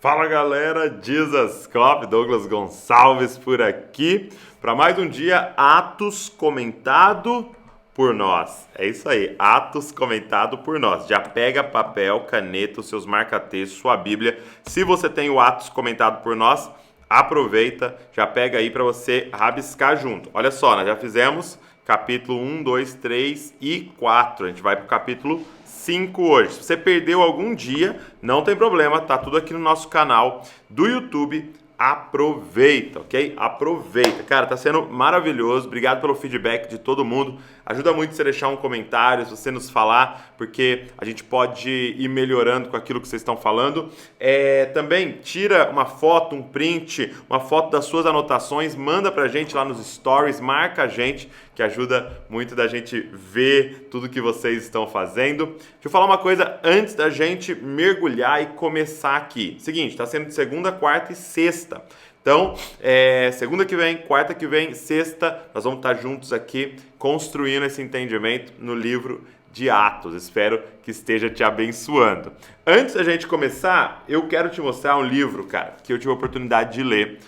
Fala galera, Jesus Cop, Douglas Gonçalves por aqui para mais um dia Atos comentado por nós. É isso aí, Atos comentado por nós. Já pega papel, caneta, os seus marca-textos, sua Bíblia. Se você tem o Atos comentado por nós, aproveita, já pega aí para você rabiscar junto. Olha só, nós já fizemos capítulo 1, 2, 3 e 4. A gente vai para o capítulo 5 hoje. Se você perdeu algum dia, não tem problema, tá tudo aqui no nosso canal do YouTube. Aproveita, ok? Aproveita. Cara, tá sendo maravilhoso. Obrigado pelo feedback de todo mundo. Ajuda muito você deixar um comentário, se você nos falar, porque a gente pode ir melhorando com aquilo que vocês estão falando. Também tira uma foto, um print, uma foto das suas anotações, manda pra gente lá nos stories, marca a gente, que ajuda muito da gente ver tudo que vocês estão fazendo. Deixa eu falar uma coisa antes da gente mergulhar e começar aqui. Seguinte, tá sendo de segunda, quarta e sexta. Então, segunda que vem, quarta que vem, sexta, nós vamos estar juntos aqui construindo esse entendimento no livro de Atos. Espero que esteja te abençoando. Antes da gente começar, eu quero te mostrar um livro, cara, que eu tive a oportunidade de ler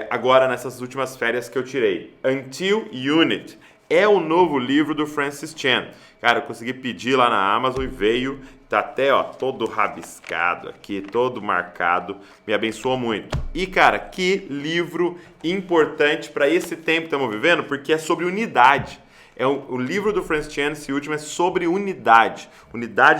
agora nessas últimas férias que eu tirei. Until Unit. É o novo livro do Francis Chan. Cara, eu consegui pedir lá na Amazon e veio, tá até todo rabiscado aqui, todo marcado, me abençoou muito. E cara, que livro importante para esse tempo que estamos vivendo, porque é sobre unidade. O livro do Francis Chan, esse último, é sobre unidade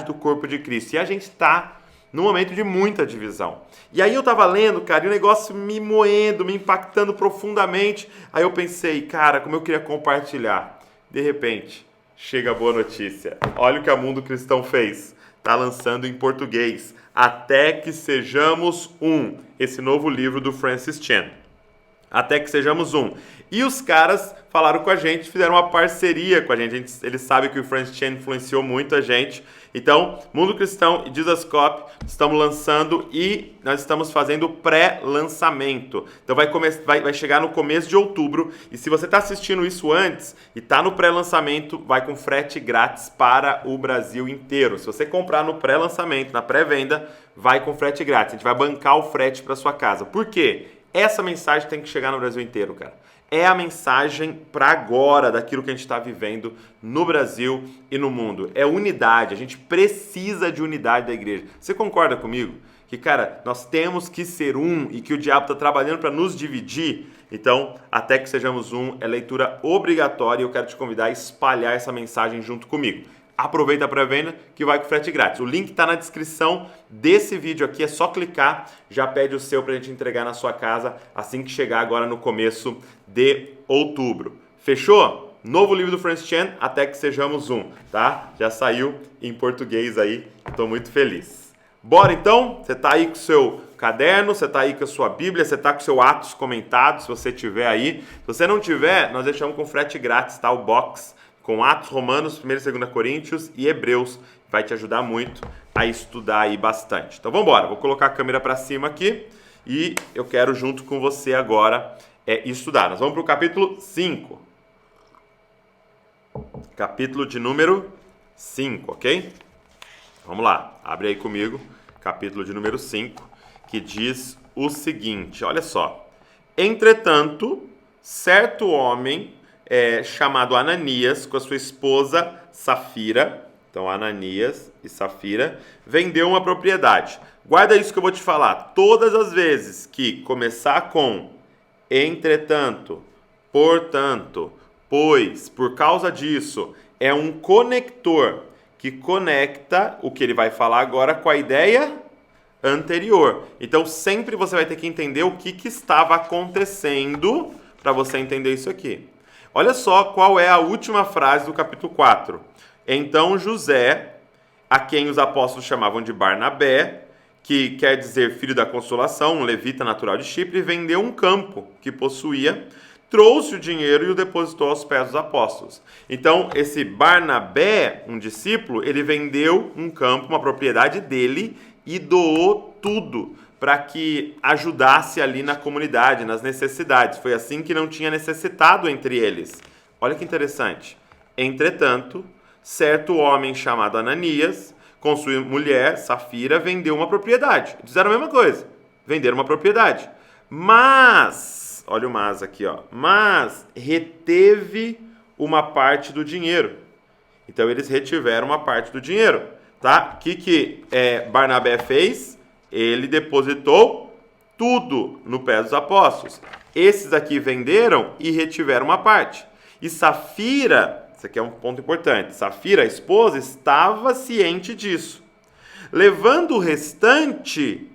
do corpo de Cristo. E a gente está num momento de muita divisão. E aí eu tava lendo, cara, e o negócio me moendo, me impactando profundamente. Aí eu pensei, cara, como eu queria compartilhar. De repente, chega a boa notícia. Olha o que a Mundo Cristão fez. Tá lançando em português. Até que sejamos um. Esse novo livro do Francis Chan. Até que sejamos um. E os caras falaram com a gente, fizeram uma parceria com a gente. Eles sabem que o Francis Chan influenciou muito a gente. Então, Mundo Cristão e Jesus Cop estamos lançando e nós estamos fazendo pré-lançamento. Então vai chegar no começo de outubro. E se você está assistindo isso antes e está no pré-lançamento, vai com frete grátis para o Brasil inteiro. Se você comprar no pré-lançamento, na pré-venda, vai com frete grátis. A gente vai bancar o frete para sua casa. Por quê? Essa mensagem tem que chegar no Brasil inteiro, cara. É a mensagem para agora daquilo que a gente está vivendo no Brasil e no mundo. É unidade. A gente precisa de unidade da igreja. Você concorda comigo? Que, cara, nós temos que ser um e que o diabo está trabalhando para nos dividir. Então, até que sejamos um, é leitura obrigatória e eu quero te convidar a espalhar essa mensagem junto comigo. Aproveita a pré-venda que vai com frete grátis. O link está na descrição desse vídeo aqui, é só clicar, já pede o seu para a gente entregar na sua casa assim que chegar agora no começo de outubro. Fechou? Novo livro do Francis Chan, Até que sejamos um, tá? Já saiu em português aí, estou muito feliz. Bora então? Você está aí com o seu caderno, você está aí com a sua Bíblia, você está com o seu Atos comentado, se você tiver aí. Se você não tiver, nós deixamos com frete grátis, tá? O box com Atos, Romanos, 1 e 2 Coríntios e Hebreus. Vai te ajudar muito a estudar aí bastante. Então vamos embora, vou colocar a câmera para cima aqui e eu quero junto com você agora estudar. Nós vamos para o capítulo 5. Capítulo de número 5, ok? Vamos lá, abre aí comigo, capítulo de número 5, que diz o seguinte, olha só. Entretanto, certo homem chamado Ananias, com a sua esposa Safira, então Ananias e Safira, vendeu uma propriedade. Guarda isso que eu vou te falar. Todas as vezes que começar com entretanto, portanto, pois, por causa disso, é um conector que conecta o que ele vai falar agora com a ideia anterior. Então, sempre você vai ter que entender o que estava acontecendo para você entender isso aqui. Olha só qual é a última frase do capítulo 4. Então José, a quem os apóstolos chamavam de Barnabé, que quer dizer filho da consolação, um levita natural de Chipre, vendeu um campo que possuía, trouxe o dinheiro e o depositou aos pés dos apóstolos. Então esse Barnabé, um discípulo, ele vendeu um campo, uma propriedade dele e doou tudo para que ajudasse ali na comunidade, nas necessidades. Foi assim que não tinha necessitado entre eles. Olha que interessante. Entretanto, certo homem chamado Ananias, com sua mulher, Safira, vendeu uma propriedade. Eles fizeram a mesma coisa, venderam uma propriedade. Mas, olha o mas aqui, ó, mas reteve uma parte do dinheiro. Então eles retiveram uma parte do dinheiro, tá? O que Barnabé fez? Ele depositou tudo no pé dos apóstolos. Esses aqui venderam e retiveram uma parte. E Safira, isso aqui é um ponto importante, Safira, a esposa, estava ciente disso. Levando o restante,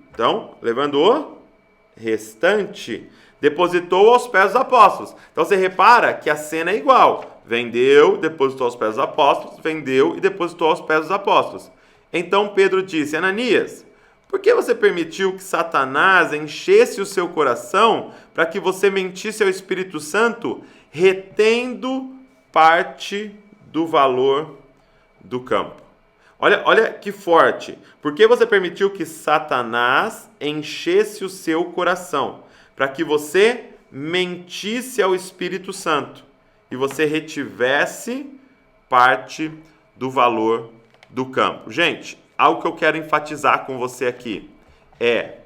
depositou aos pés dos apóstolos. Então você repara que a cena é igual. Vendeu, depositou aos pés dos apóstolos, vendeu e depositou aos pés dos apóstolos. Então Pedro disse: Ananias, por que você permitiu que Satanás enchesse o seu coração para que você mentisse ao Espírito Santo, retendo parte do valor do campo? Olha que forte. Por que você permitiu que Satanás enchesse o seu coração para que você mentisse ao Espírito Santo e você retivesse parte do valor do campo? Gente, algo que eu quero enfatizar com você aqui é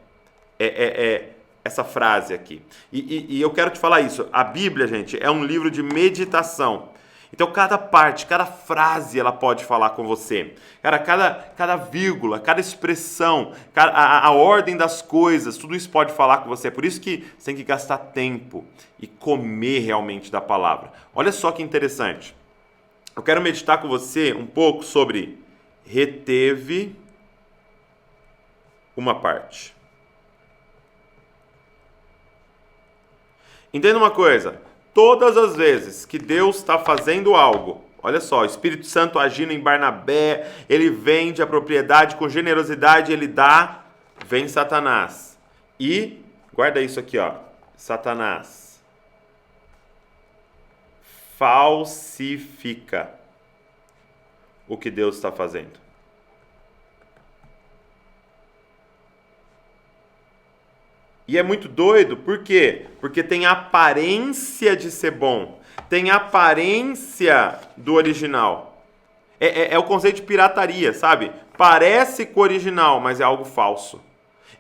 essa frase aqui. E eu quero te falar isso. A Bíblia, gente, é um livro de meditação. Então, cada parte, cada frase, ela pode falar com você. Cara, cada vírgula, cada expressão, a ordem das coisas, tudo isso pode falar com você. Por isso que você tem que gastar tempo e comer realmente da palavra. Olha só que interessante. Eu quero meditar com você um pouco sobre reteve uma parte. Entenda uma coisa. Todas as vezes que Deus está fazendo algo, olha só, o Espírito Santo agindo em Barnabé, ele vende a propriedade com generosidade, ele dá, vem Satanás. E, guarda isso aqui, ó, Satanás falsifica o que Deus está fazendo. E é muito doido, por quê? Porque tem aparência de ser bom, tem aparência do original. É o conceito de pirataria, sabe? Parece com o original, mas é algo falso.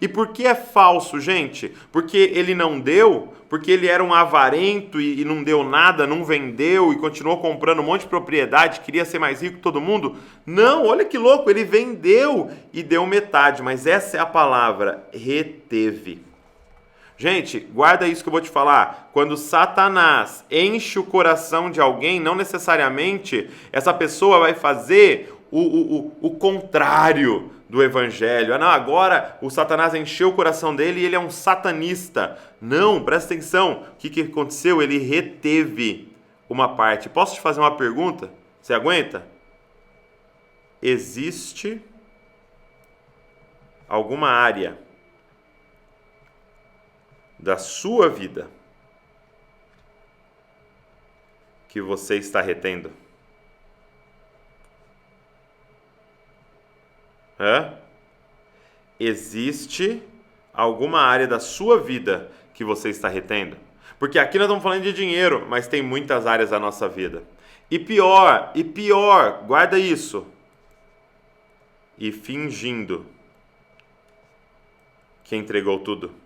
E por que é falso, gente? Porque ele não deu? Porque ele era um avarento e não deu nada, não vendeu e continuou comprando um monte de propriedade, queria ser mais rico que todo mundo? Não, olha que louco, ele vendeu e deu metade, mas essa é a palavra, reteve. Gente, guarda isso que eu vou te falar. Quando Satanás enche o coração de alguém, não necessariamente essa pessoa vai fazer o contrário do evangelho. Ah, não, agora o Satanás encheu o coração dele e ele é um satanista. Não, presta atenção. O que aconteceu? Ele reteve uma parte. Posso te fazer uma pergunta? Você aguenta? Existe alguma área da sua vida que você está retendo? Existe alguma área da sua vida que você está retendo? Porque aqui nós estamos falando de dinheiro, mas tem muitas áreas da nossa vida. E pior, guarda isso. E fingindo que entregou tudo.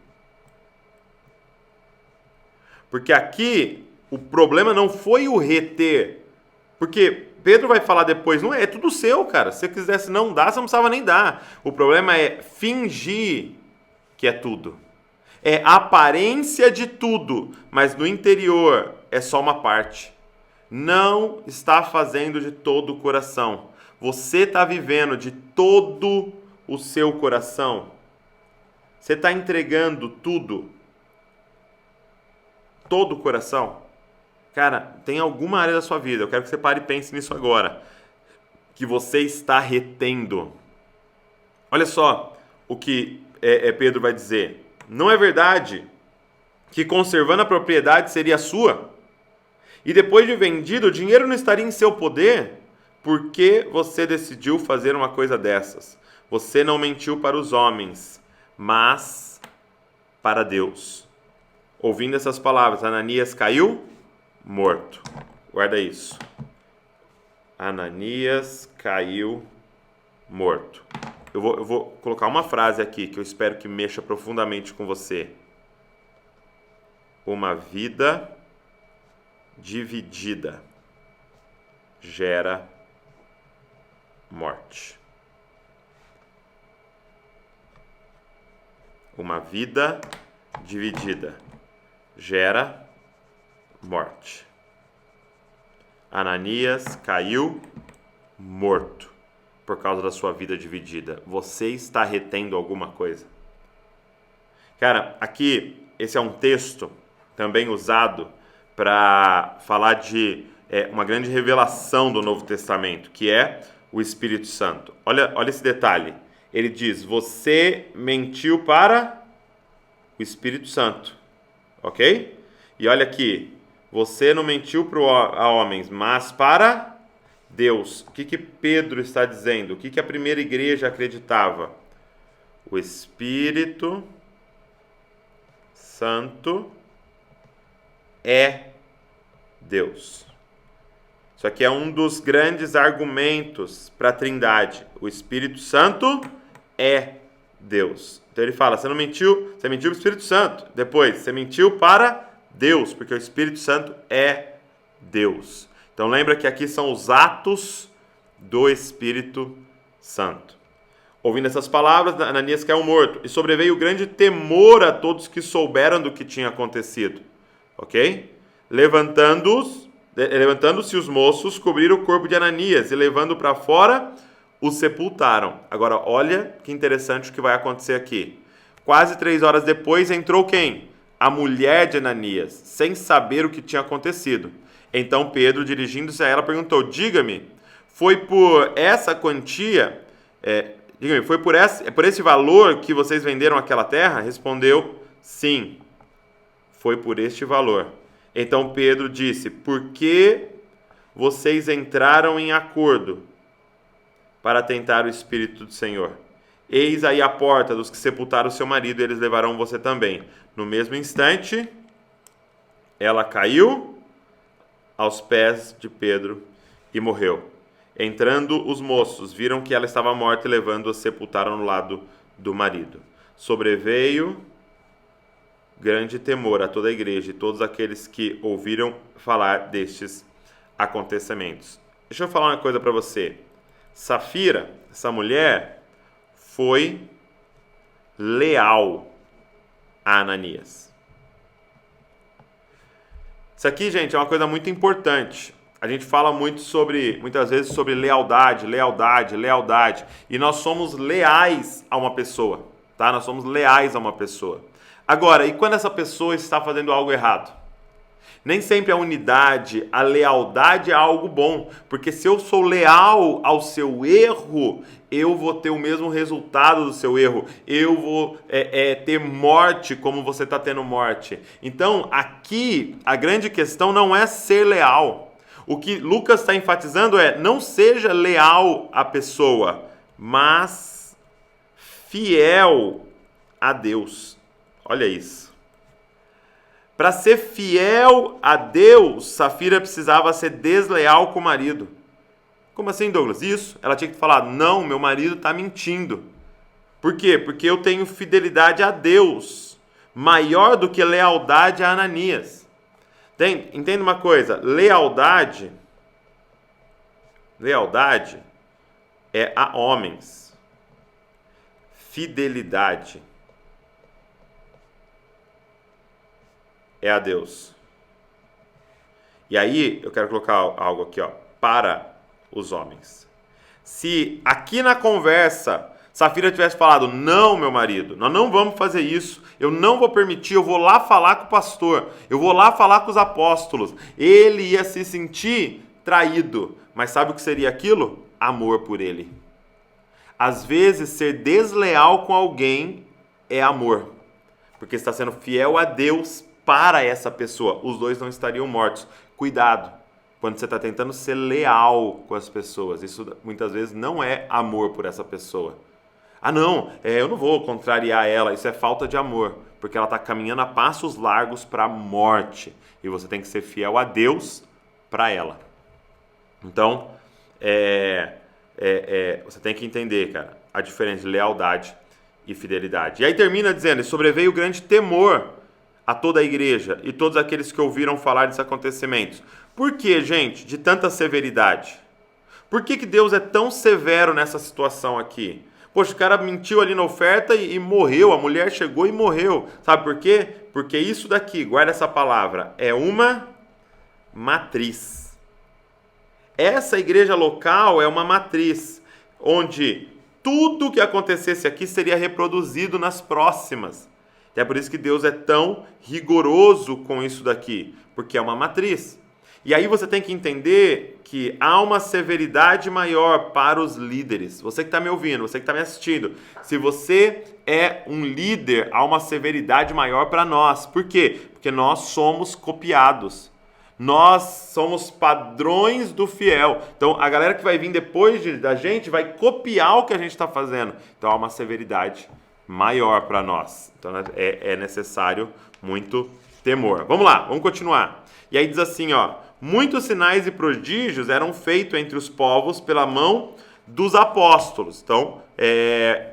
Porque aqui o problema não foi o reter. Porque Pedro vai falar depois, não é tudo seu, cara. Se você quisesse não dar, você não precisava nem dar. O problema é fingir que é tudo. É aparência de tudo, mas no interior é só uma parte. Não está fazendo de todo o coração. Você está vivendo de todo o seu coração. Você está entregando tudo. Todo o coração. Cara, tem alguma área da sua vida, eu quero que você pare e pense nisso agora, que você está retendo. Olha só o que Pedro vai dizer. Não é verdade que conservando a propriedade seria sua? E depois de vendido, o dinheiro não estaria em seu poder? Por que você decidiu fazer uma coisa dessas? Você não mentiu para os homens, mas para Deus. Ouvindo essas palavras, Ananias caiu morto. Guarda isso. Ananias caiu morto. Eu vou colocar uma frase aqui que eu espero que mexa profundamente com você. Uma vida dividida gera morte. Uma vida dividida gera morte. Ananias caiu morto por causa da sua vida dividida. Você está retendo alguma coisa? Cara, aqui, esse é um texto também usado para falar de uma grande revelação do Novo Testamento, que é o Espírito Santo. Olha esse detalhe. Ele diz, você mentiu para o Espírito Santo, ok? E olha aqui, você não mentiu a homens, mas para Deus. O que Pedro está dizendo? O que a primeira igreja acreditava? O Espírito Santo é Deus. Isso aqui é um dos grandes argumentos para a Trindade. O Espírito Santo é Deus. Então ele fala, você mentiu para o Espírito Santo. Depois, você mentiu para Deus, porque o Espírito Santo é Deus. Então lembra que aqui são os atos do Espírito Santo. Ouvindo essas palavras, Ananias caiu morto, e sobreveio grande temor a todos que souberam do que tinha acontecido. Ok? Levantando-se os moços, cobriram o corpo de Ananias, e levando para fora, o sepultaram. Agora, olha que interessante o que vai acontecer aqui. Quase 3 horas depois, entrou quem? A mulher de Ananias, sem saber o que tinha acontecido. Então Pedro, dirigindo-se a ela, perguntou, diga-me, foi por essa quantia, foi por esse valor que vocês venderam aquela terra? Respondeu, sim, foi por este valor. Então Pedro disse, por que vocês entraram em acordo para tentar o Espírito do Senhor? Eis aí a porta dos que sepultaram seu marido, e eles levarão você também. No mesmo instante, ela caiu aos pés de Pedro e morreu. Entrando os moços, viram que ela estava morta e levando-a, sepultaram no lado do marido. Sobreveio grande temor a toda a igreja e todos aqueles que ouviram falar destes acontecimentos. Deixa eu falar uma coisa para você. Safira, essa mulher, foi leal a Ananias. Isso aqui, gente, é uma coisa muito importante. A gente fala muitas vezes sobre lealdade. E nós somos leais a uma pessoa, tá? Nós somos leais a uma pessoa. Agora, e quando essa pessoa está fazendo algo errado? Nem sempre a unidade, a lealdade é algo bom, porque se eu sou leal ao seu erro, eu vou ter o mesmo resultado do seu erro, eu vou ter morte como você está tendo morte. Então, aqui, a grande questão não é ser leal. O que Lucas está enfatizando é, não seja leal à pessoa, mas fiel a Deus. Olha isso. Para ser fiel a Deus, Safira precisava ser desleal com o marido. Como assim, Douglas? Isso. Ela tinha que falar, não, meu marido está mentindo. Por quê? Porque eu tenho fidelidade a Deus, maior do que lealdade a Ananias. Entenda uma coisa, lealdade é a homens. Fidelidade é a Deus. E aí, eu quero colocar algo aqui, para os homens. Se aqui na conversa Safira tivesse falado, não, meu marido, nós não vamos fazer isso, eu não vou permitir, eu vou lá falar com o pastor, eu vou lá falar com os apóstolos, ele ia se sentir traído. Mas sabe o que seria aquilo? Amor por ele. Às vezes, ser desleal com alguém é amor, porque está sendo fiel a Deus para essa pessoa. Os dois não estariam mortos. Cuidado quando você está tentando ser leal com as pessoas. Isso muitas vezes não é amor por essa pessoa. Ah não, eu não vou contrariar ela. Isso é falta de amor, porque ela está caminhando a passos largos para a morte. E você tem que ser fiel a Deus para ela. Então, você tem que entender, cara, a diferença de lealdade e fidelidade. E aí termina dizendo: e sobreveio grande temor a toda a igreja e todos aqueles que ouviram falar desses acontecimentos. Por que, gente, de tanta severidade? Por que Deus é tão severo nessa situação aqui? Poxa, o cara mentiu ali na oferta e morreu, a mulher chegou e morreu. Sabe por quê? Porque isso daqui, guarda essa palavra, é uma matriz. Essa igreja local é uma matriz, onde tudo que acontecesse aqui seria reproduzido nas próximas. É por isso que Deus é tão rigoroso com isso daqui, porque é uma matriz. E aí você tem que entender que há uma severidade maior para os líderes. Você que está me ouvindo, você que está me assistindo, se você é um líder, há uma severidade maior para nós. Por quê? Porque nós somos copiados. Nós somos padrões do fiel. Então, a galera que vai vir depois da gente vai copiar o que a gente está fazendo. Então, há uma severidade maior para nós. Então, é necessário muito temor. Vamos lá, vamos continuar. E aí diz assim, ó: muitos sinais e prodígios eram feitos entre os povos pela mão dos apóstolos. Então,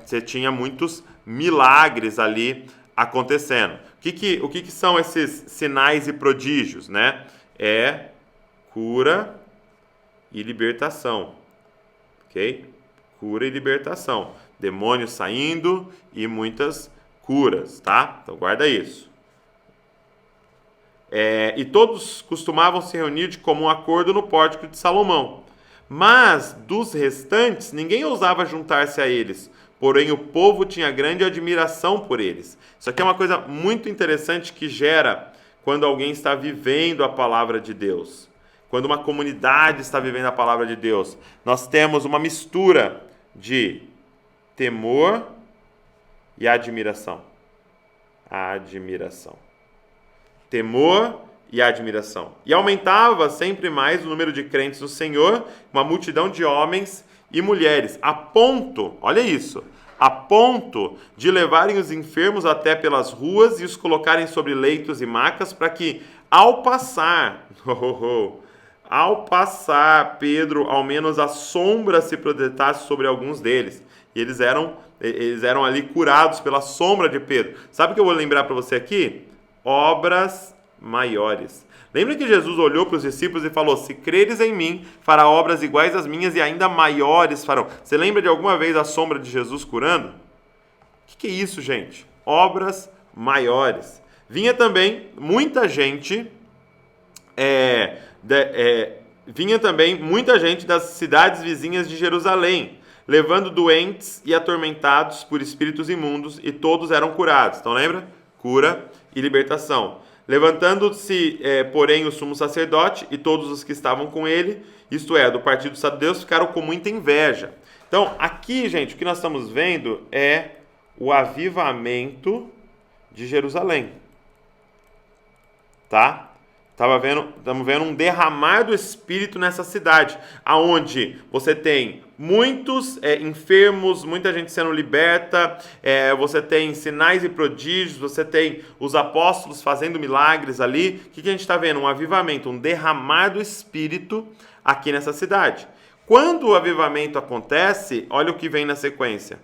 você tinha muitos milagres ali acontecendo. O que são esses sinais e prodígios, né? É cura e libertação, ok? Cura e libertação. Demônios saindo e muitas curas, tá? Então guarda isso. E todos costumavam se reunir de comum acordo no pórtico de Salomão. Mas dos restantes, ninguém ousava juntar-se a eles. Porém, o povo tinha grande admiração por eles. Isso aqui é uma coisa muito interessante que gera quando alguém está vivendo a palavra de Deus. Quando uma comunidade está vivendo a palavra de Deus. Nós temos uma mistura de temor e admiração. Admiração. Temor e admiração. E aumentava sempre mais o número de crentes no Senhor, uma multidão de homens e mulheres, a ponto, olha isso, a ponto de levarem os enfermos até pelas ruas e os colocarem sobre leitos e macas, para que, ao passar, Pedro, ao menos a sombra se projetasse sobre alguns deles. E eles eram ali curados pela sombra de Pedro. Sabe o que eu vou lembrar para você aqui? Obras maiores. Lembra que Jesus olhou para os discípulos e falou: se creres em mim, fará obras iguais às minhas e ainda maiores farão. Você lembra de alguma vez a sombra de Jesus curando? O que é isso, gente? Obras maiores. Vinha também muita gente, das cidades vizinhas de Jerusalém, levando doentes e atormentados por espíritos imundos, e todos eram curados. Então lembra? Cura e libertação. Levantando-se, porém, o sumo sacerdote e todos os que estavam com ele, isto é, do partido dos saduceus, ficaram com muita inveja. Então, aqui, gente, o que nós estamos vendo é o avivamento de Jerusalém. Tá? Estamos vendo um derramar do Espírito nessa cidade, aonde você tem muitos enfermos, muita gente sendo liberta, você tem sinais e prodígios, você tem os apóstolos fazendo milagres ali. O que a gente está vendo? Um avivamento, um derramar do Espírito aqui nessa cidade. Quando o avivamento acontece, olha o que vem na sequência.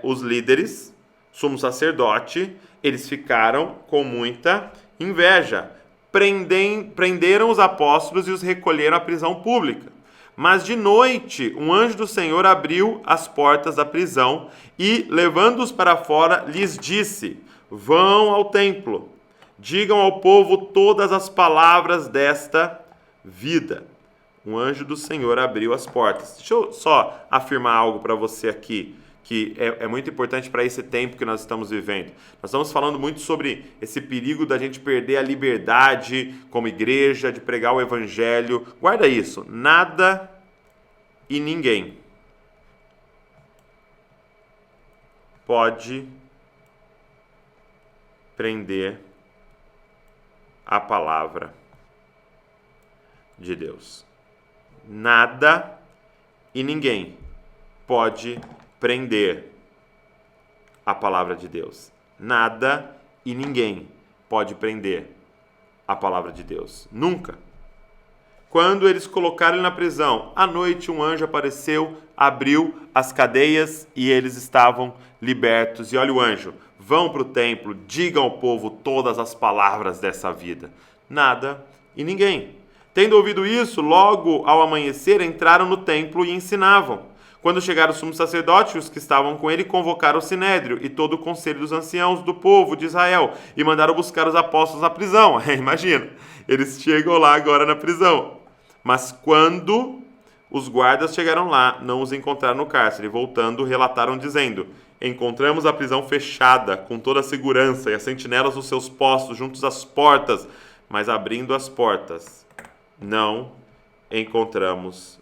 Os líderes, sumo sacerdote, eles ficaram com muita inveja. Prenderam os apóstolos e os recolheram à prisão pública. Mas de noite, um anjo do Senhor abriu as portas da prisão e, levando-os para fora, lhes disse: vão ao templo, digam ao povo todas as palavras desta vida. Um anjo do Senhor abriu as portas. Deixa eu só afirmar algo para você aqui, que é muito importante para esse tempo que nós estamos vivendo. Nós estamos falando muito sobre esse perigo da gente perder a liberdade como igreja, de pregar o evangelho. Guarda isso. Nada e ninguém pode prender a palavra de Deus. Nada e ninguém pode prender a palavra de Deus. Nada e ninguém pode prender a palavra de Deus. Nunca. quando eles colocaram ele na prisão. À noite um anjo apareceu, abriu as cadeias e eles estavam libertos. E olha o anjo, vão para o templo, digam ao povo todas as palavras dessa vida. Nada e ninguém. Tendo ouvido isso, logo ao amanhecer entraram no templo e ensinavam. Quando chegaram o sumo sacerdote, os que estavam com ele convocaram o sinédrio e todo o conselho dos anciãos do povo de Israel e mandaram buscar os apóstolos na prisão. Imagina, eles chegam lá agora na prisão. Mas quando os guardas chegaram lá, não os encontraram no cárcere. Voltando, relataram dizendo: encontramos a prisão fechada, com toda a segurança, e as sentinelas nos seus postos, juntos às portas. Mas abrindo as portas, não encontramos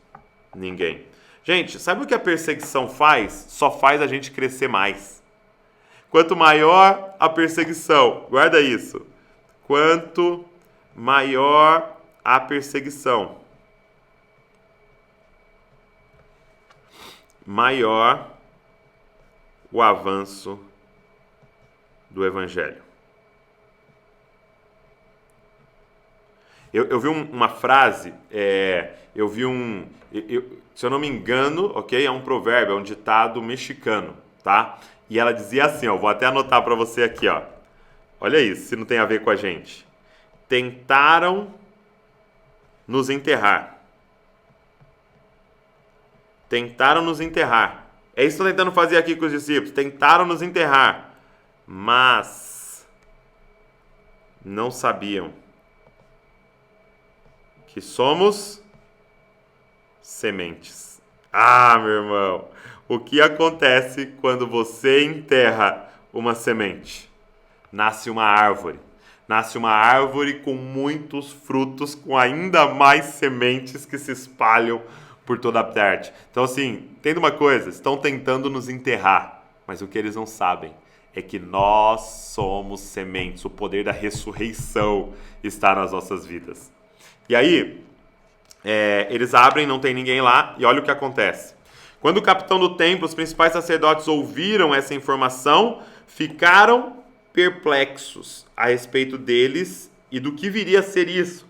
ninguém. Gente, sabe o que a perseguição faz? Só faz a gente crescer mais. Quanto maior a perseguição, guarda isso. Quanto maior a perseguição, maior o avanço do Evangelho. Eu vi uma frase, se eu não me engano, ok? É um provérbio, é um ditado mexicano, tá? E ela dizia assim, ó, vou até anotar para você aqui, ó. Olha isso, se não tem a ver com a gente. Tentaram nos enterrar. Tentaram nos enterrar. É isso que estão tentando fazer aqui com os discípulos. Tentaram nos enterrar, mas não sabiam que somos sementes. Ah, meu irmão, o que acontece quando você enterra uma semente? Nasce uma árvore. Nasce uma árvore com muitos frutos, com ainda mais sementes que se espalham por toda a parte. Então, assim, entenda uma coisa, estão tentando nos enterrar, mas o que eles não sabem é que nós somos sementes, o poder da ressurreição está nas nossas vidas. E aí, eles abrem, não tem ninguém lá, e olha o que acontece. Quando o capitão do templo, os principais sacerdotes ouviram essa informação, ficaram perplexos a respeito deles e do que viria a ser isso.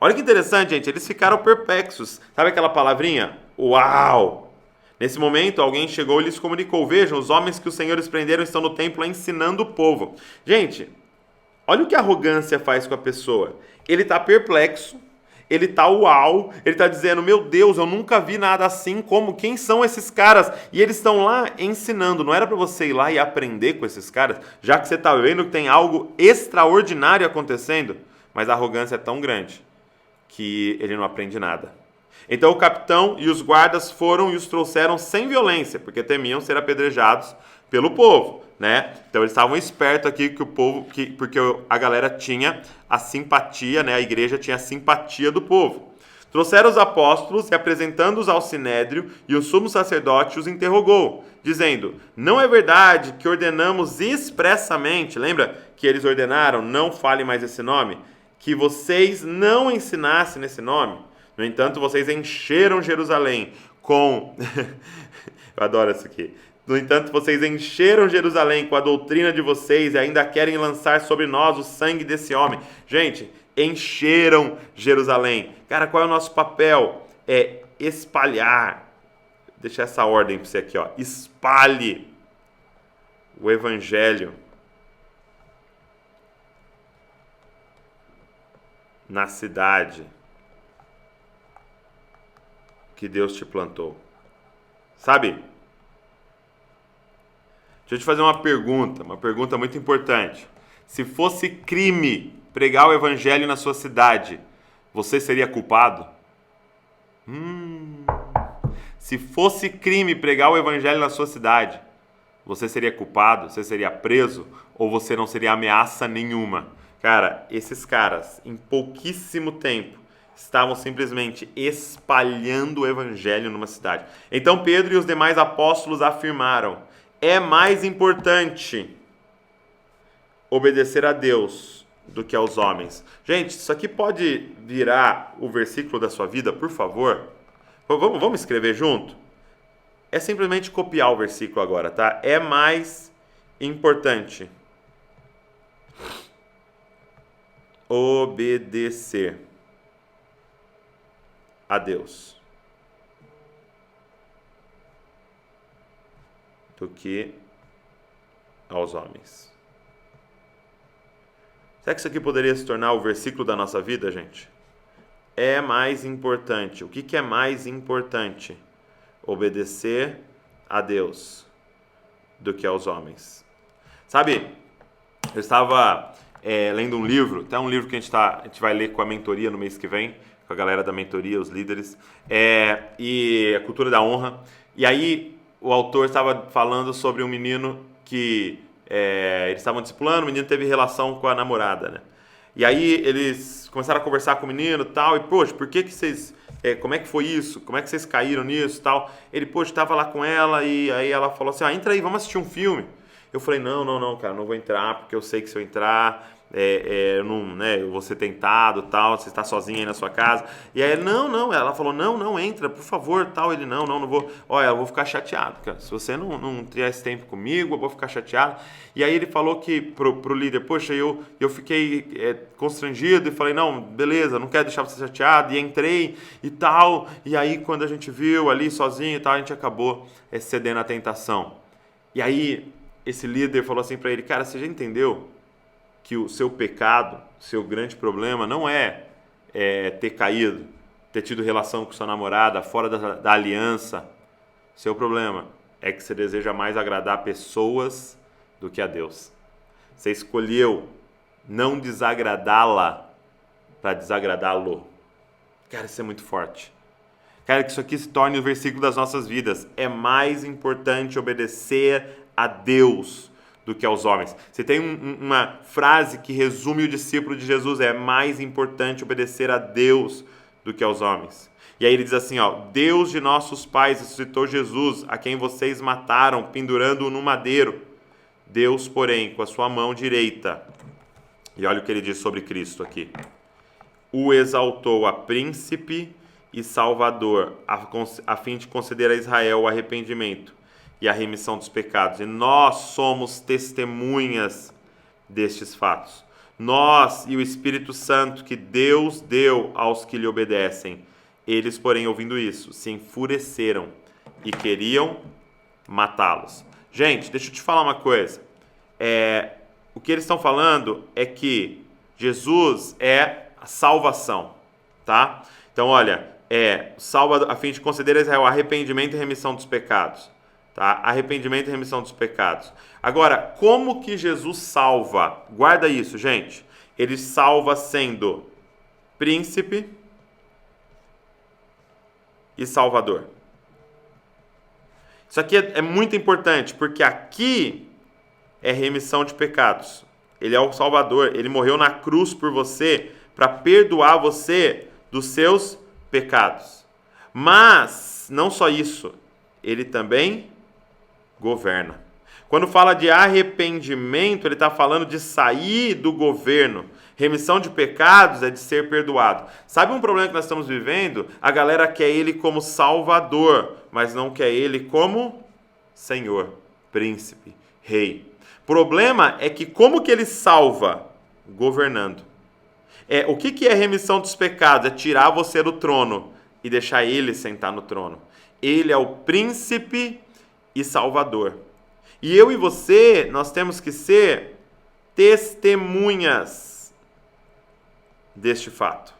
Olha que interessante, gente, eles ficaram perplexos. Sabe aquela palavrinha? Uau! Nesse momento, alguém chegou e lhes comunicou: vejam, os homens que os senhores prenderam estão no templo ensinando o povo. Gente, olha o que a arrogância faz com a pessoa. Ele está perplexo, ele está uau, ele está dizendo: meu Deus, eu nunca vi nada assim, como, quem são esses caras? E eles estão lá ensinando. Não era para você ir lá e aprender com esses caras, já que você está vendo que tem algo extraordinário acontecendo? Mas a arrogância é tão grande que ele não aprende nada. Então o capitão e os guardas foram e os trouxeram sem violência, porque temiam ser apedrejados pelo povo, né? Então eles estavam espertos aqui que o povo, porque a galera tinha a simpatia, né? A igreja tinha a simpatia do povo. Trouxeram os apóstolos e, apresentando-os ao sinédrio, e o sumo sacerdote os interrogou, dizendo: não é verdade que ordenamos expressamente, lembra que eles ordenaram, não fale mais esse nome, que vocês não ensinassem nesse nome? No entanto, vocês encheram Jerusalém com... Eu adoro isso aqui. No entanto, vocês encheram Jerusalém com a doutrina de vocês e ainda querem lançar sobre nós o sangue desse homem. Gente, encheram Jerusalém. Cara, qual é o nosso papel? É espalhar. Deixa essa ordem para você aqui, ó. Espalhe o evangelho na cidade que Deus te plantou. Sabe? Deixa eu te fazer uma pergunta muito importante. Se fosse crime pregar o evangelho na sua cidade, você seria culpado? Se fosse crime pregar o evangelho na sua cidade, você seria culpado? Você seria preso? Ou você não seria ameaça nenhuma? Cara, esses caras, em pouquíssimo tempo, estavam simplesmente espalhando o evangelho numa cidade. Então Pedro e os demais apóstolos afirmaram: é mais importante obedecer a Deus do que aos homens. Gente, isso aqui pode virar o versículo da sua vida, por favor? Vamos escrever junto? É simplesmente copiar o versículo agora, tá? É mais importante obedecer a Deus do que aos homens. Será que isso aqui poderia se tornar o versículo da nossa vida, gente? É mais importante. O que é mais importante? Obedecer a Deus do que aos homens. Sabe, eu estava lendo um livro, até um livro que a gente vai ler com a mentoria no mês que vem, com a galera da mentoria, os líderes, e a cultura da honra. E aí o autor estava falando sobre um menino que eles estavam discipulando, o menino teve relação com a namorada, né? E aí eles começaram a conversar com o menino e tal, e, poxa, por que vocês... como é que foi isso? Como é que vocês caíram nisso e tal? Ele, poxa, estava lá com ela, e aí ela falou assim, entra aí, vamos assistir um filme. Eu falei, não, cara, não vou entrar, porque eu sei que se eu entrar, eu não, né, eu vou ser tentado, tal, você está sozinha aí na sua casa. E aí, não, ela falou, não, entra, por favor, tal. Ele, não vou, olha, eu vou ficar chateado, cara. Se você não tiver esse tempo comigo, eu vou ficar chateado. E aí ele falou que pro líder, poxa, eu fiquei constrangido e falei, não, beleza, não quero deixar você chateado. E entrei e tal, e aí quando a gente viu ali sozinho e tal, a gente acabou cedendo à tentação. E aí esse líder falou assim para ele, cara, você já entendeu que o seu pecado, seu grande problema não é ter caído, ter tido relação com sua namorada fora da aliança. Seu problema é que você deseja mais agradar pessoas do que a Deus. Você escolheu não desagradá-la para desagradá-lo. Cara, isso é muito forte. Cara, que isso aqui se torne o versículo das nossas vidas. É mais importante obedecer a Deus do que aos homens. Você tem uma frase que resume o discípulo de Jesus, é mais importante obedecer a Deus do que aos homens. E aí ele diz assim, Deus de nossos pais ressuscitou Jesus, a quem vocês mataram, pendurando-o no madeiro. Deus, porém, com a sua mão direita, e olha o que ele diz sobre Cristo aqui, o exaltou a príncipe e salvador, a fim de conceder a Israel o arrependimento e a remissão dos pecados. E nós somos testemunhas destes fatos. Nós e o Espírito Santo que Deus deu aos que lhe obedecem. Eles, porém, ouvindo isso, se enfureceram e queriam matá-los. Gente, deixa eu te falar uma coisa. O que eles estão falando é que Jesus é a salvação, tá? Então, olha, salva a fim de conceder a Israel arrependimento e remissão dos pecados. Tá? Arrependimento e remissão dos pecados. Agora, como que Jesus salva? Guarda isso, gente. Ele salva sendo príncipe e salvador. Isso aqui é muito importante, porque aqui é remissão de pecados. Ele é o salvador. Ele morreu na cruz por você para perdoar você dos seus pecados. Mas, não só isso, ele também governa. Quando fala de arrependimento, ele está falando de sair do governo. Remissão de pecados é de ser perdoado. Sabe um problema que nós estamos vivendo? A galera quer ele como salvador, mas não quer ele como Senhor, príncipe, rei. Problema é que como que ele salva? Governando. O que é remissão dos pecados? É tirar você do trono e deixar ele sentar no trono. Ele é o príncipe e salvador. E eu e você, nós temos que ser testemunhas deste fato.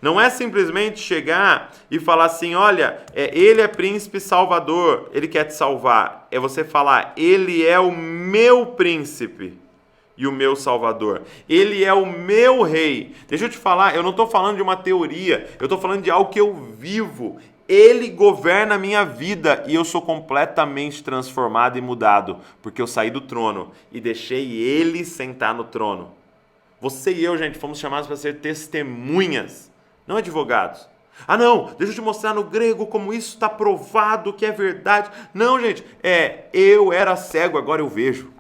Não é simplesmente chegar e falar assim, olha, ele é príncipe salvador, ele quer te salvar. É você falar, ele é o meu príncipe e o meu salvador. Ele é o meu rei. Deixa eu te falar, eu não estou falando de uma teoria, eu estou falando de algo que eu vivo. Ele governa a minha vida e eu sou completamente transformado e mudado, porque eu saí do trono e deixei ele sentar no trono. Você e eu, gente, fomos chamados para ser testemunhas, não advogados. Não, deixa eu te mostrar no grego como isso está provado que é verdade. Não, gente, eu era cego, agora eu vejo.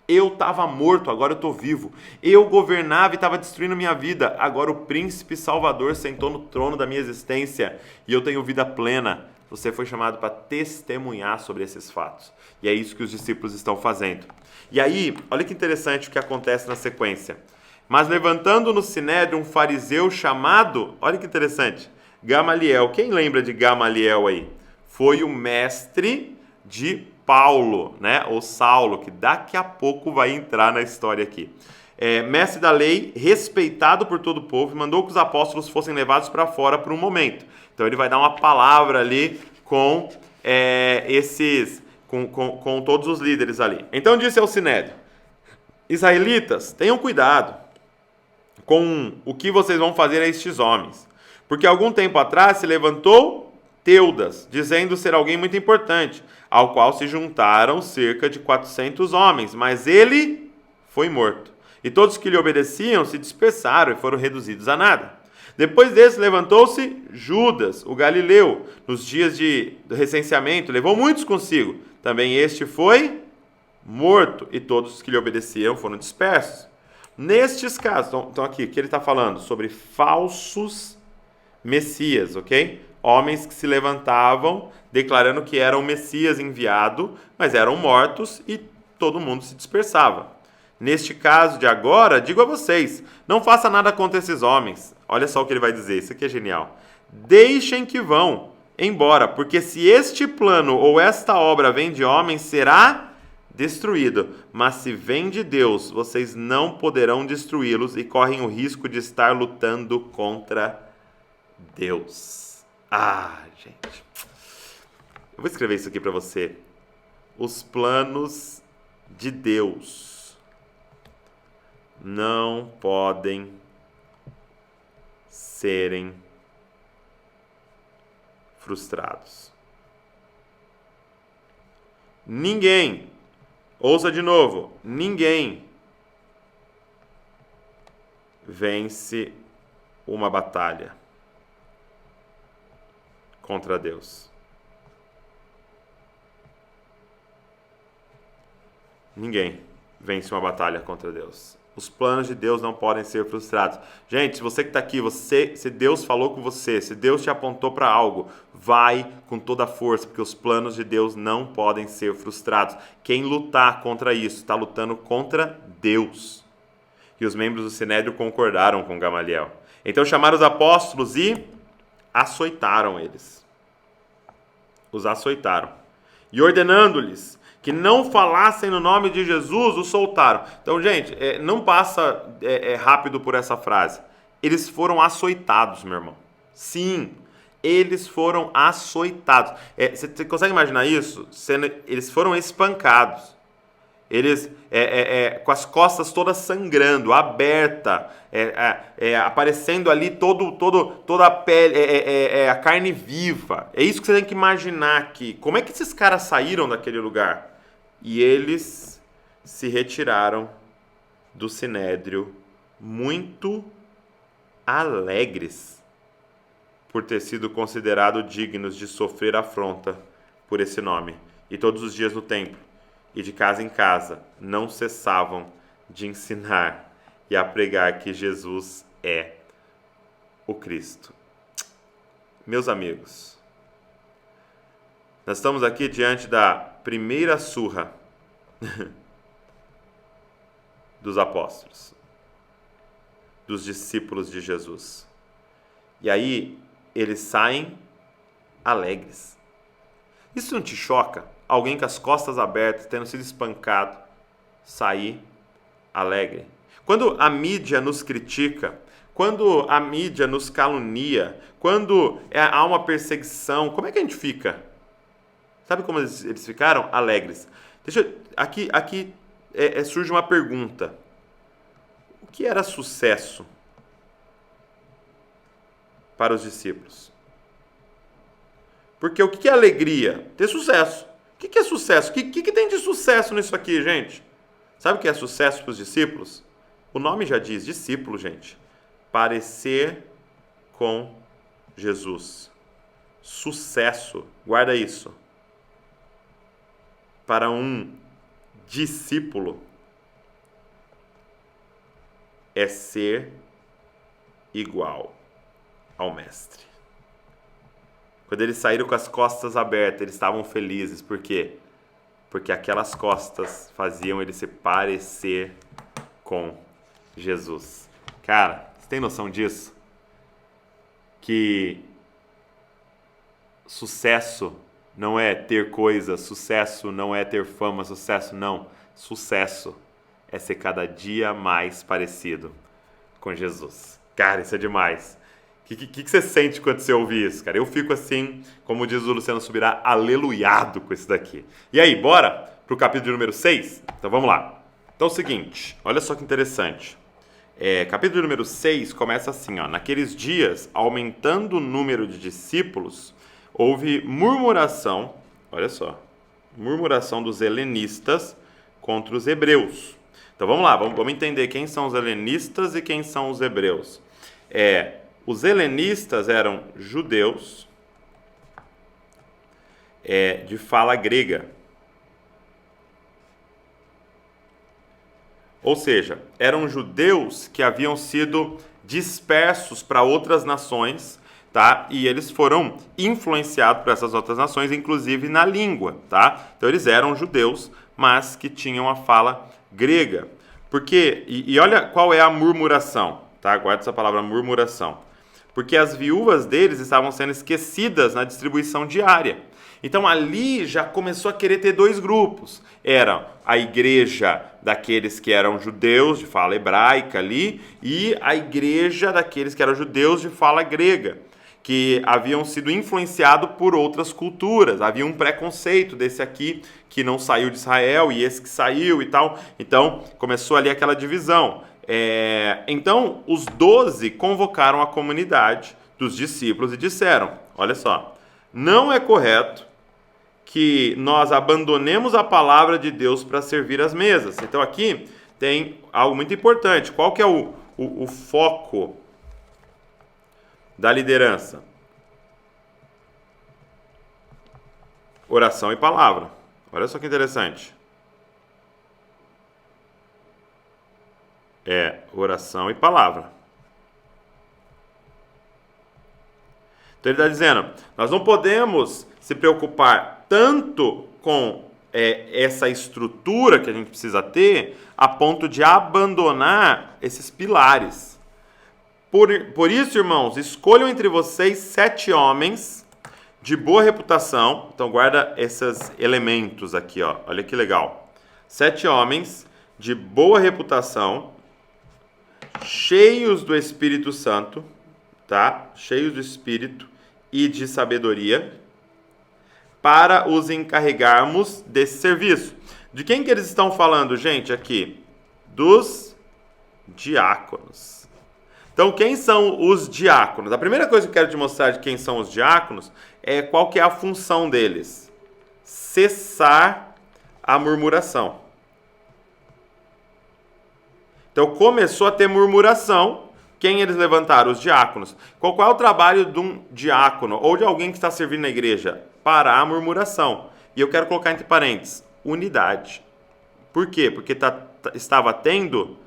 Eu estava morto, agora eu estou vivo. Eu governava e estava destruindo minha vida. Agora o príncipe salvador sentou no trono da minha existência e eu tenho vida plena. Você foi chamado para testemunhar sobre esses fatos. E é isso que os discípulos estão fazendo. E aí, olha que interessante o que acontece na sequência. Mas levantando no sinédrio um fariseu chamado, olha que interessante, Gamaliel. Quem lembra de Gamaliel aí? Foi o mestre de Paulo, né? Ou Saulo, que daqui a pouco vai entrar na história aqui. Mestre da lei, respeitado por todo o povo, mandou que os apóstolos fossem levados para fora por um momento. Então ele vai dar uma palavra ali com com todos os líderes ali. Então disse ao sinédrio: Israelitas, tenham cuidado com o que vocês vão fazer a estes homens, porque algum tempo atrás se levantou Teudas, dizendo ser alguém muito importante, ao qual se juntaram cerca de 400 homens, mas ele foi morto. E todos que lhe obedeciam se dispersaram e foram reduzidos a nada. Depois desse, levantou-se Judas, o galileu, nos dias do recenseamento, levou muitos consigo. Também este foi morto, e todos os que lhe obedeciam foram dispersos. Nestes casos, então aqui, o que ele está falando? Sobre falsos messias, ok? Homens que se levantavam declarando que eram o Messias enviado, mas eram mortos e todo mundo se dispersava. Neste caso de agora, digo a vocês, não faça nada contra esses homens. Olha só o que ele vai dizer, isso aqui é genial. Deixem que vão embora, porque se este plano ou esta obra vem de homens, será destruído. Mas se vem de Deus, vocês não poderão destruí-los e correm o risco de estar lutando contra Deus. Gente. Eu vou escrever isso aqui para você. Os planos de Deus não podem serem frustrados. Ninguém, ouça de novo, ninguém vence uma batalha contra Deus. Ninguém vence uma batalha contra Deus. Os planos de Deus não podem ser frustrados. Gente, se você que está aqui, se Deus falou com você, se Deus te apontou para algo, vai com toda a força, porque os planos de Deus não podem ser frustrados. Quem lutar contra isso está lutando contra Deus. E os membros do Sinédrio concordaram com Gamaliel. Então chamaram os apóstolos e açoitaram eles. Os açoitaram. E ordenando-lhes que não falassem no nome de Jesus, os soltaram. Então, gente, não passa rápido por essa frase. Eles foram açoitados, meu irmão. Sim, eles foram açoitados. Você consegue imaginar isso? Eles foram espancados. Eles, com as costas todas sangrando, aberta, aparecendo ali toda a pele, a carne viva. É isso que você tem que imaginar aqui. Como é que esses caras saíram daquele lugar? E eles se retiraram do Sinédrio muito alegres por ter sido considerados dignos de sofrer afronta por esse nome. E todos os dias no templo e de casa em casa não cessavam de ensinar e a pregar que Jesus é o Cristo. Meus amigos, nós estamos aqui diante da primeira surra dos apóstolos, dos discípulos de Jesus. E aí eles saem alegres. Isso não te choca? Alguém com as costas abertas, tendo sido espancado, sair alegre? Quando a mídia nos critica, quando a mídia nos calunia, quando há uma perseguição, como é que a gente fica? Sabe como eles ficaram? Alegres. Aqui surge uma pergunta. O que era sucesso para os discípulos? Porque o que é alegria? Ter sucesso. O que é sucesso? O que tem de sucesso nisso aqui, gente? Sabe o que é sucesso para os discípulos? O nome já diz, discípulo, gente. Parecer com Jesus. Sucesso. Guarda isso. Para um discípulo é ser igual ao mestre. Quando eles saíram com as costas abertas, eles estavam felizes. Por quê? Porque aquelas costas faziam ele se parecer com Jesus. Cara, você tem noção disso? Que sucesso não é ter coisas, sucesso não é ter fama, sucesso não. Sucesso é ser cada dia mais parecido com Jesus. Cara, isso é demais. O que você sente quando você ouve isso, cara? Eu fico assim, como diz o Luciano Subirá, aleluiado com isso daqui. E aí, bora pro capítulo número 6? Então vamos lá. Então é o seguinte, olha só que interessante. Capítulo número 6 começa assim, ó. Naqueles dias, aumentando o número de discípulos, houve murmuração, olha só, murmuração dos helenistas contra os hebreus. Então vamos lá, vamos entender quem são os helenistas e quem são os hebreus. Os helenistas eram judeus de fala grega. Ou seja, eram judeus que haviam sido dispersos para outras nações, tá? E eles foram influenciados por essas outras nações, inclusive na língua, tá? Então eles eram judeus, mas que tinham a fala grega. Porque, e olha qual é a murmuração, tá? Guarda essa palavra murmuração. Porque as viúvas deles estavam sendo esquecidas na distribuição diária. Então ali já começou a querer ter dois grupos. Era a igreja daqueles que eram judeus de fala hebraica ali e a igreja daqueles que eram judeus de fala grega, que haviam sido influenciados por outras culturas. Havia um preconceito desse aqui que não saiu de Israel e esse que saiu e tal. Então começou ali aquela divisão. Então os 12 convocaram a comunidade dos discípulos e disseram, olha só, não é correto que nós abandonemos a palavra de Deus para servir as mesas. Então aqui tem algo muito importante. Qual que é o foco da liderança? Oração e palavra. Olha só que interessante. Oração e palavra. Então ele está dizendo, nós não podemos se preocupar tanto com essa estrutura que a gente precisa ter, a ponto de abandonar esses pilares. Por isso, irmãos, escolham entre vocês 7 homens de boa reputação. Então guarda esses elementos aqui, ó. Olha que legal. 7 homens de boa reputação, cheios do Espírito Santo, tá? Cheios do Espírito e de sabedoria, para os encarregarmos desse serviço. De quem que eles estão falando, gente, aqui? Dos diáconos. Então, quem são os diáconos? A primeira coisa que eu quero te mostrar de quem são os diáconos é qual que é a função deles. Cessar a murmuração. Então, começou a ter murmuração. Quem eles levantaram? Os diáconos. Qual é o trabalho de um diácono ou de alguém que está servindo na igreja? Parar a murmuração. E eu quero colocar entre parênteses, unidade. Por quê? Porque estava tendo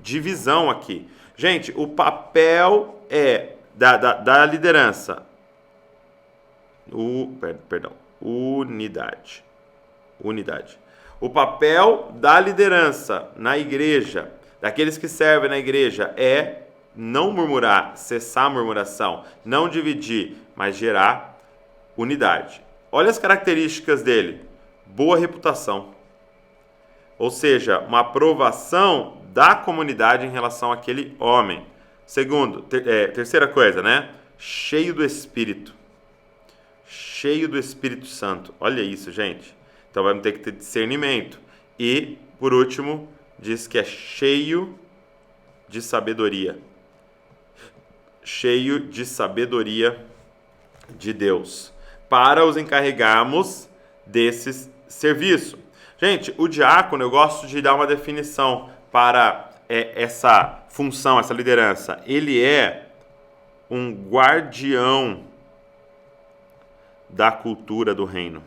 divisão aqui. Gente, o papel da liderança. Unidade. O papel da liderança na igreja, daqueles que servem na igreja, é não murmurar, cessar a murmuração, não dividir, mas gerar unidade. Olha as características dele. Boa reputação. Ou seja, uma aprovação da comunidade em relação àquele homem. Segundo, terceira coisa, né? Cheio do Espírito. Cheio do Espírito Santo. Olha isso, gente. Então vamos ter que ter discernimento. E, por último, diz que é cheio de sabedoria. Cheio de sabedoria de Deus, para os encarregarmos desse serviço. Gente, o diácono, eu gosto de dar uma definição para essa função, essa liderança. Ele é um guardião da cultura do reino.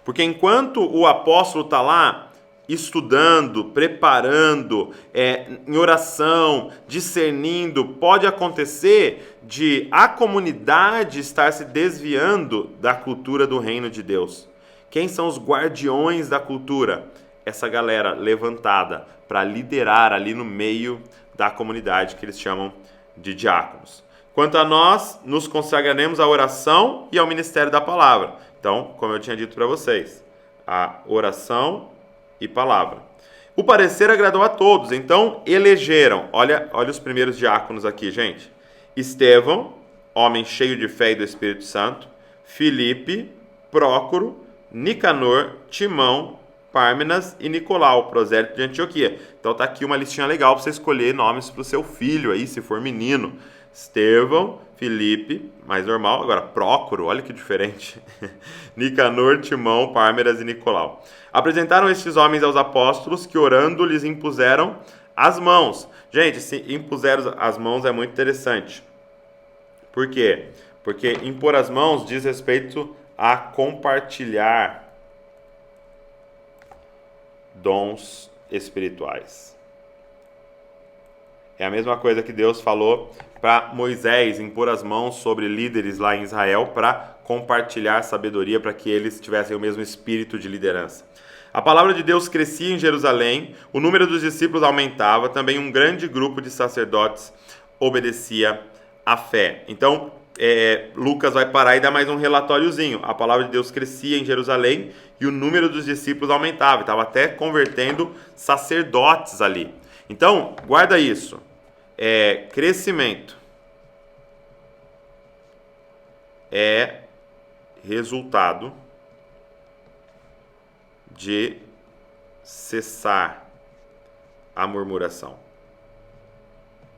Porque enquanto o apóstolo está lá, estudando, preparando, em oração, discernindo, pode acontecer de a comunidade estar se desviando da cultura do reino de Deus. Quem são os guardiões da cultura? essa galera levantada para liderar ali no meio da comunidade que eles chamam de diáconos. Quanto a nós, nos consagraremos à oração e ao ministério da palavra. Então, como eu tinha dito para vocês, a oração e palavra. O parecer agradou a todos, então elegeram, olha os primeiros diáconos aqui, gente. Estevão, homem cheio de fé e do Espírito Santo, Filipe, Prócoro, Nicanor, Timão, Pármenas e Nicolau, prosélito de Antioquia. Então tá aqui uma listinha legal para você escolher nomes para o seu filho aí, se for menino. Estevão, Filipe, mais normal, agora Prócoro, olha que diferente. Nicanor, Timão, Pármenas e Nicolau. Apresentaram estes homens aos apóstolos que, orando, lhes impuseram as mãos. Gente, se impuseram as mãos é muito interessante. Por quê? Porque impor as mãos diz respeito a compartilhar dons espirituais. É a mesma coisa que Deus falou para Moisés impor as mãos sobre líderes lá em Israel para compartilhar sabedoria para que eles tivessem o mesmo espírito de liderança. A palavra de Deus crescia em Jerusalém, o número dos discípulos aumentava, também um grande grupo de sacerdotes obedecia à fé. Então, Lucas vai parar e dar mais um relatóriozinho. A palavra de Deus crescia em Jerusalém e o número dos discípulos aumentava. Estava até convertendo sacerdotes ali. Então, guarda isso. Crescimento é resultado de cessar a murmuração.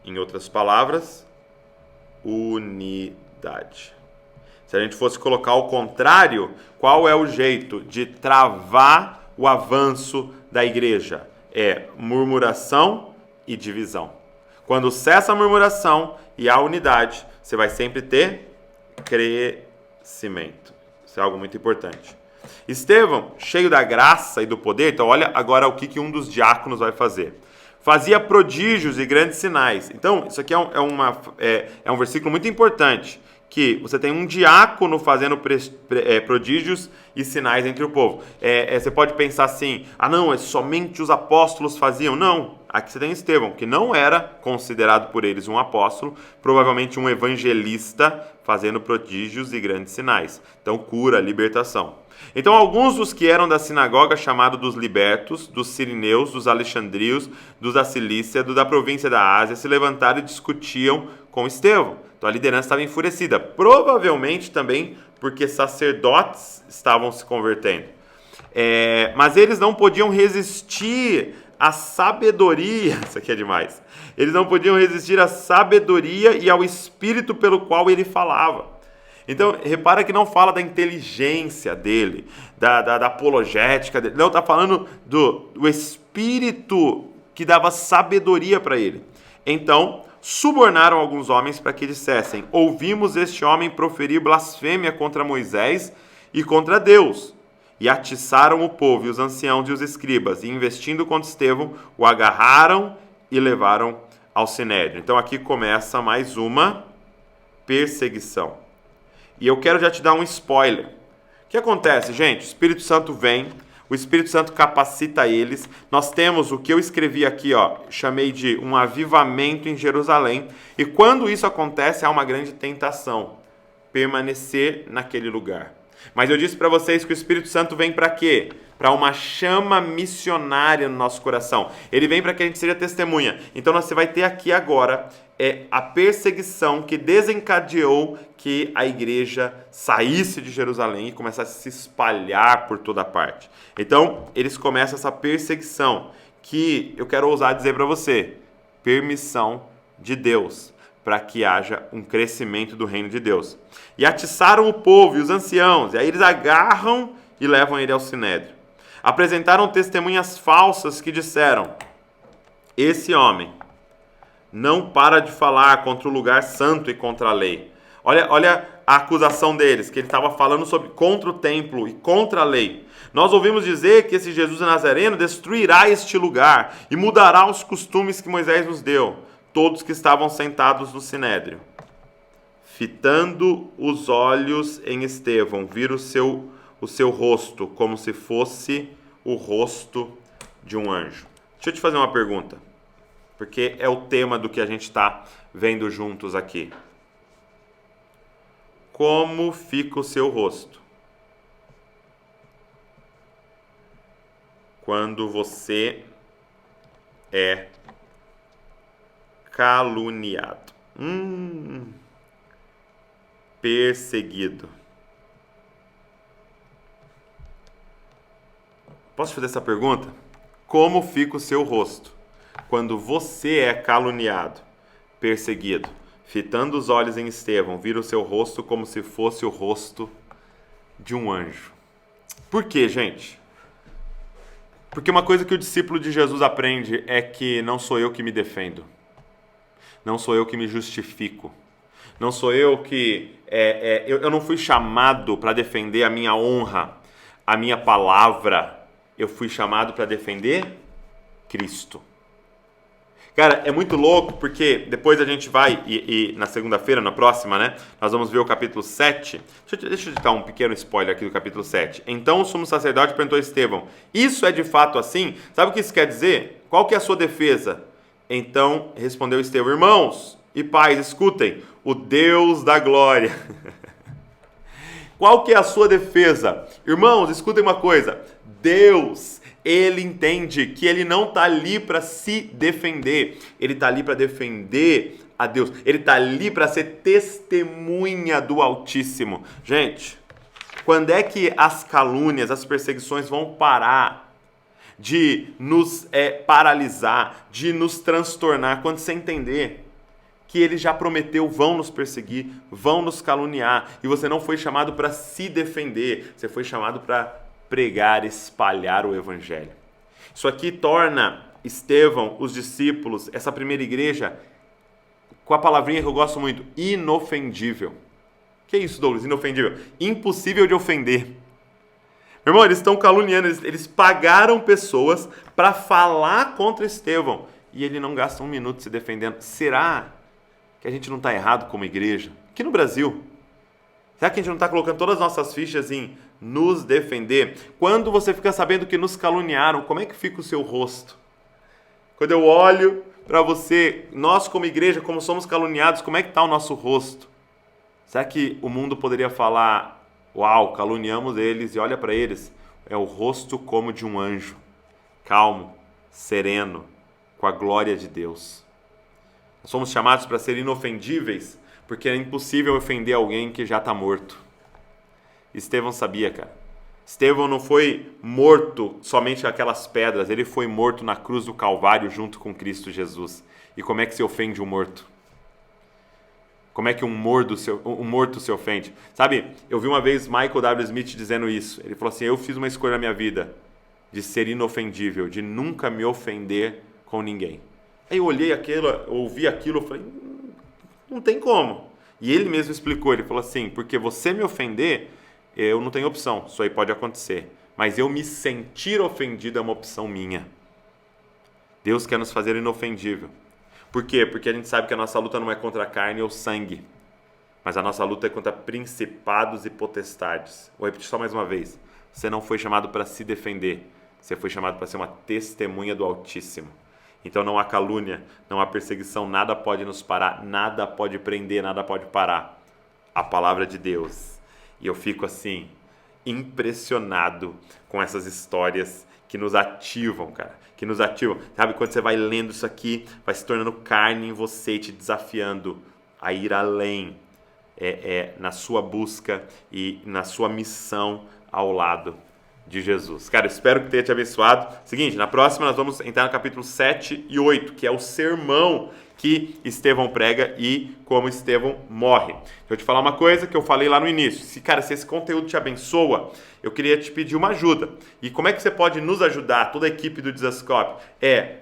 Em outras palavras, unidade. Se a gente fosse colocar o contrário, qual é o jeito de travar o avanço da igreja? É murmuração e divisão. Quando cessa a murmuração e a unidade, você vai sempre ter crescimento. Isso é algo muito importante. Estevão, cheio da graça e do poder, então olha agora o que um dos diáconos vai fazer. Fazia prodígios e grandes sinais. Então, isso aqui é um versículo muito importante, que você tem um diácono fazendo prodígios e sinais entre o povo. Você pode pensar assim, não, somente os apóstolos faziam. Não, aqui você tem Estevão, que não era considerado por eles um apóstolo, provavelmente um evangelista fazendo prodígios e grandes sinais. Então, cura, libertação. Então, alguns dos que eram da sinagoga, chamado dos libertos, dos sirineus, dos alexandrios, dos da Cilícia, da província da Ásia, se levantaram e discutiam com Estevão. Então, a liderança estava enfurecida. Provavelmente também porque sacerdotes estavam se convertendo. Mas eles não podiam resistir à sabedoria. Isso aqui é demais. Eles não podiam resistir à sabedoria e ao espírito pelo qual ele falava. Então, repara que não fala da inteligência dele, da apologética dele. Não, está falando do espírito que dava sabedoria para ele. Então, subornaram alguns homens para que dissessem: ouvimos este homem proferir blasfêmia contra Moisés e contra Deus. E atiçaram o povo e os anciãos e os escribas, e investindo contra Estevão, o agarraram e levaram ao sinédrio. Então, aqui começa mais uma perseguição. E eu quero já te dar um spoiler. O que acontece, gente? O Espírito Santo vem, o Espírito Santo capacita eles. Nós temos o que eu escrevi aqui, chamei de um avivamento em Jerusalém. E quando isso acontece, há uma grande tentação: permanecer naquele lugar. Mas eu disse para vocês que o Espírito Santo vem para quê? Para uma chama missionária no nosso coração. Ele vem para que a gente seja testemunha. Então você vai ter aqui agora a perseguição que desencadeou que a igreja saísse de Jerusalém e começasse a se espalhar por toda parte. Então eles começam essa perseguição que eu quero ousar dizer para você: permissão de Deus, para que haja um crescimento do reino de Deus. E atiçaram o povo e os anciãos, e aí eles agarram e levam ele ao sinédrio. Apresentaram testemunhas falsas que disseram: esse homem não para de falar contra o lugar santo e contra a lei. Olha a acusação deles, que ele estava falando contra o templo e contra a lei. Nós ouvimos dizer que esse Jesus Nazareno destruirá este lugar e mudará os costumes que Moisés nos deu. Todos que estavam sentados no sinédrio, fitando os olhos em Estevão, viram o seu rosto como se fosse o rosto de um anjo. Deixa eu te fazer uma pergunta, porque é o tema do que a gente está vendo juntos aqui. Como fica o seu rosto quando você é caluniado, perseguido? Posso fazer essa pergunta? Como fica o seu rosto quando você é caluniado, perseguido? Fitando os olhos em Estevão, vira o seu rosto como se fosse o rosto de um anjo. Por quê, gente? Porque uma coisa que o discípulo de Jesus aprende é que não sou eu que me defendo. Não sou eu que me justifico. Não sou eu que... eu não fui chamado para defender a minha honra, a minha palavra. Eu fui chamado para defender Cristo. Cara, é muito louco porque depois a gente vai, e na segunda-feira, na próxima, né? Nós vamos ver o capítulo 7. Deixa eu te dar um pequeno spoiler aqui do capítulo 7. Então o sumo sacerdote perguntou a Estevão, isso é de fato assim? Sabe o que isso quer dizer? Qual que é a sua defesa? Então respondeu Estevão, irmãos e pais, escutem, o Deus da glória. Qual que é a sua defesa? Irmãos, escutem uma coisa, Deus... Ele entende que ele não está ali para se defender, ele está ali para defender a Deus, ele está ali para ser testemunha do Altíssimo. Gente, quando é que as calúnias, as perseguições vão parar de nos paralisar, de nos transtornar? Quando você entender que ele já prometeu, vão nos perseguir, vão nos caluniar, e você não foi chamado para se defender, você foi chamado para pregar, espalhar o evangelho. Isso aqui torna Estevão, os discípulos, essa primeira igreja, com a palavrinha que eu gosto muito, inofendível. Que é isso, Douglas? Inofendível. Impossível de ofender. Meu irmão, eles estão caluniando, eles pagaram pessoas para falar contra Estevão, e ele não gasta um minuto se defendendo. Será que a gente não está errado como igreja? Aqui no Brasil, será que a gente não está colocando todas as nossas fichas em nos defender? Quando você fica sabendo que nos caluniaram, como é que fica o seu rosto? Quando eu olho para você, nós como igreja, como somos caluniados, como é que está o nosso rosto? Será que o mundo poderia falar, uau, caluniamos eles, e olha para eles, é o rosto como de um anjo, calmo, sereno, com a glória de Deus. Nós somos chamados para ser inofendíveis, porque é impossível ofender alguém que já está morto. Estevão sabia, cara. Estevão não foi morto somente aquelas pedras, ele foi morto na cruz do Calvário junto com Cristo Jesus. E como é que se ofende um morto? Como é que um morto se ofende? Sabe, eu vi uma vez Michael W. Smith dizendo isso. Ele falou assim, eu fiz uma escolha na minha vida de ser inofendível, de nunca me ofender com ninguém. Aí eu olhei aquilo, ouvi aquilo, eu falei, não tem como. E ele mesmo explicou, ele falou assim, porque você me ofender, eu não tenho opção, isso aí pode acontecer. Mas eu me sentir ofendido é uma opção minha. Deus quer nos fazer inofendível. Por quê? Porque a gente sabe que a nossa luta não é contra a carne ou sangue, mas a nossa luta é contra principados e potestades. Vou repetir só mais uma vez. Você não foi chamado para se defender, você foi chamado para ser uma testemunha do Altíssimo. Então não há calúnia, não há perseguição, nada pode nos parar, nada pode prender, nada pode parar. A palavra de Deus. E eu fico assim, impressionado com essas histórias que nos ativam, cara. Que nos ativam. Sabe, quando você vai lendo isso aqui, vai se tornando carne em você, te desafiando a ir além na sua busca e na sua missão ao lado de Jesus. Cara, espero que tenha te abençoado. Seguinte, na próxima nós vamos entrar no capítulo 7 e 8, que é o sermão que Estevão prega e como Estevão morre. Deixa eu te falar uma coisa que eu falei lá no início. Se esse conteúdo te abençoa, eu queria te pedir uma ajuda. E como é que você pode nos ajudar, toda a equipe do Dizascope?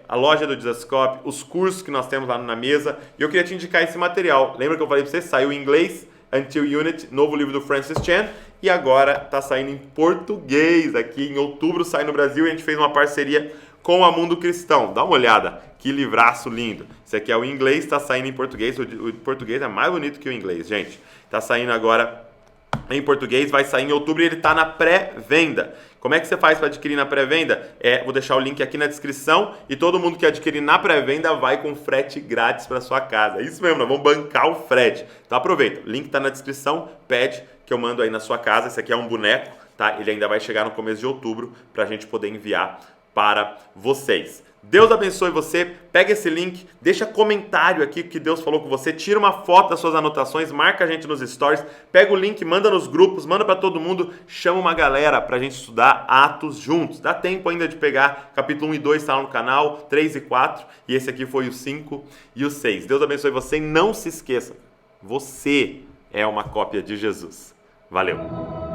A loja do Dizascope, os cursos que nós temos lá na mesa. E eu queria te indicar esse material. Lembra que eu falei para você? Saiu em inglês, Until Unity, novo livro do Francis Chan. E agora está saindo em português aqui. Em outubro sai no Brasil e a gente fez uma parceria com a Mundo Cristão. Dá uma olhada, que livraço lindo. Esse aqui é o inglês, está saindo em português. O português é mais bonito que o inglês, gente. Está saindo agora em português, vai sair em outubro e ele está na pré-venda. Como é que você faz para adquirir na pré-venda? Vou deixar o link aqui na descrição e todo mundo que adquirir na pré-venda vai com frete grátis para sua casa. É isso mesmo, nós vamos bancar o frete. Então aproveita, o link está na descrição, pede que eu mando aí na sua casa. Esse aqui é um boneco, tá? Ele ainda vai chegar no começo de outubro para a gente poder enviar para vocês. Deus abençoe você, pega esse link, deixa comentário aqui que Deus falou com você, tira uma foto das suas anotações, marca a gente nos stories, pega o link, manda nos grupos, manda para todo mundo, chama uma galera para a gente estudar Atos juntos. Dá tempo ainda de pegar capítulo 1 e 2, está lá no canal, 3 e 4, e esse aqui foi o 5 e o 6. Deus abençoe você e não se esqueça, você é uma cópia de Jesus. Valeu!